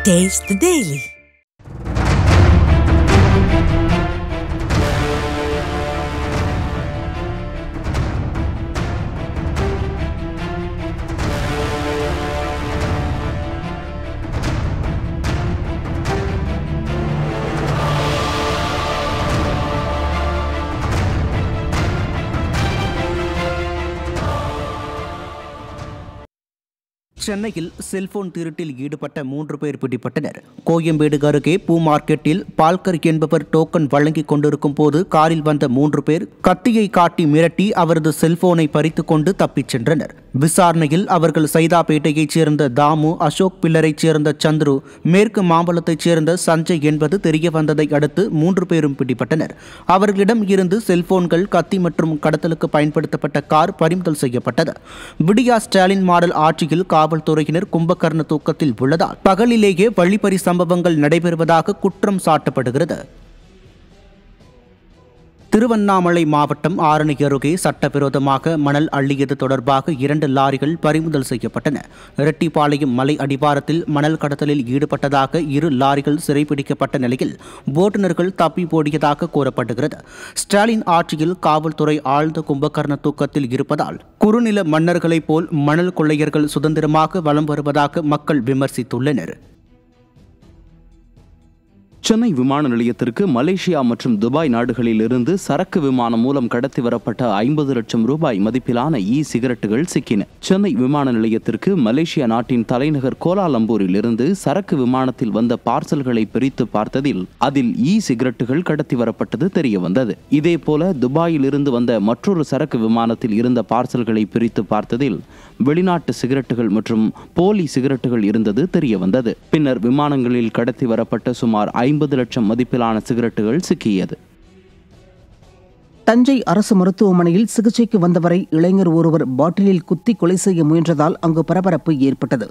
Taste the Daily. சென்னையில் cellphone திருட்டில் ஈடுபட்ட 3 பேர் பிடிபட்டனர். கோயம்பேடு அருகே பூ மார்க்கெட்டில் பால்கர் என்பவர் டோக்கன் வழங்கிக் கொண்டிருக்கும் போது காரில் வந்த 3 பேர் கத்தியை காட்டி மிரட்டி அவரது செல்போனை பறித்துக் கொண்டு தப்பிச் சென்றனர். விசாரணையில் அவர்கள் சைதாப்பேட்டையைச் சேர்ந்த தாமு, அசோக் பில்லரைச் சேர்ந்த சந்துரு, மேற்கு மாம்பலத்தைச் சேர்ந்த சஞ்சய் என்பது தெரியவந்ததை அடுத்து 3 பேரும் பிடிபட்டனர். அவர்களிடம் இருந்து செல்போன்கள், கத்தி மற்றும் கடத்தலுக்கு பயன்படுத்தப்பட்ட கார் பறிமுதல் செய்யப்பட்டது. விடியா ஸ்டாலின் மாடல் ஆட்சியில் காவல்துறையினர் கும்பகர்ண தூக்கத்தில் உள்ளதால் பகலிலேயே வழிப்பறி சம்பவங்கள் நடைபெறுவதாக குற்றம் சாட்டப்படுகிறது. திருவண்ணாமலை மாவட்டம் ஆரணி அருகே சட்டவிரோதமாக மணல் அள்ளியது தொடர்பாக 2 லாரிகள் பறிமுதல் செய்யப்பட்டன. இரட்டிப்பாளையம் மலை அடிவாரத்தில் மணல் கடத்தலில் ஈடுபட்டதாக 2 லாரிகள் சிறைபிடிக்கப்பட்ட நிலையில் ஓட்டுநர்கள் தப்பி ஓடியதாக கூறப்படுகிறது. ஸ்டாலின் ஆட்சியில் காவல்துறை ஆழ்ந்த கும்பகர்ண தூக்கத்தில் இருப்பதால் குறுநில மன்னர்களைப் போல் மணல் கொள்ளையர்கள் சுதந்திரமாக வலம் வருவதாக மக்கள் விமர்சித்துள்ளனர். சென்னை விமான நிலையத்திற்கு மலேசியா மற்றும் துபாய் நாடுகளில் இருந்து சரக்கு விமானம் மூலம் கடத்தி வரப்பட்ட 50 லட்சம் ரூபாய் மதிப்பிலான சிகரெட்டுகள் சிக்கின. சென்னை விமான நிலையத்திற்கு மலேசியா நாட்டின் தலைநகர் கோலாலம்பூரில் இருந்து சரக்கு விமானத்தில் வந்த பார்சல்களை பிரித்து பார்த்ததில் அதில் சிகரெட்டுகள் கடத்தி வரப்பட்டது தெரிய வந்தது. இதேபோல துபாயில் இருந்து வந்த மற்றொரு சரக்கு விமானத்தில் இருந்த பார்சல்களை பிரித்து பார்த்ததில் வெளிநாட்டு சிகரெட்டுகள் மற்றும் போலி சிகரெட்டுகள் இருந்தது தெரிய வந்தது. பின்னர் விமானங்களில் கடத்தி வரப்பட்ட சுமார் 50 லட்சம் மதிப்பிலான சிகரெட்டுகள் சிக்கியது. தஞ்சை அரசு மருத்துவமனையில் சிகிச்சைக்கு வந்தவரை இளைஞர் ஒருவர் பாட்டிலில் குத்தி கொலை செய்ய முயன்றதால் அங்கு பரபரப்பு ஏற்பட்டது.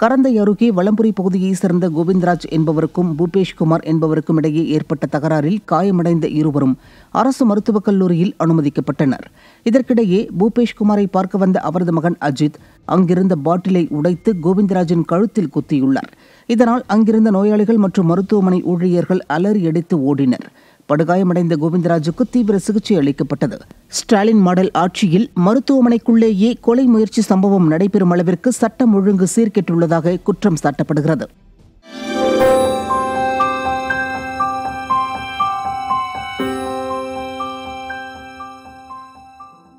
கரந்தை அருகே வலம்புரி பகுதியைச் சேர்ந்த கோவிந்தராஜ் என்பவருக்கும் பூபேஷ்குமார் என்பவருக்கும் இடையே ஏற்பட்ட தகராறில் காயமடைந்த இருவரும் அரசு மருத்துவக் கல்லூரியில் அனுமதிக்கப்பட்டனர். இதற்கிடையே பூபேஷ்குமாரை பார்க்க வந்த அவரது மகன் அஜித் அங்கிருந்த பாட்டிலை உடைத்து கோவிந்தராஜின் கழுத்தில் குத்தியுள்ளார். இதனால் அங்கிருந்த நோயாளிகள் மற்றும் மருத்துவமனை ஊழியர்கள் அலறியடித்து ஓடினர். படுகாயமடைந்த கோவிந்தராஜுக்கு தீவிர சிகிச்சை அளிக்கப்பட்டது. ஸ்டாலின் மாடல் ஆட்சியில் மருத்துவமனைக்குள்ளேயே கொலை முயற்சி சம்பவம் நடைபெறும் அளவிற்கு சட்டம் ஒழுங்கு சீர்கெட்டுள்ளதாக குற்றம் சாட்டப்படுகிறது.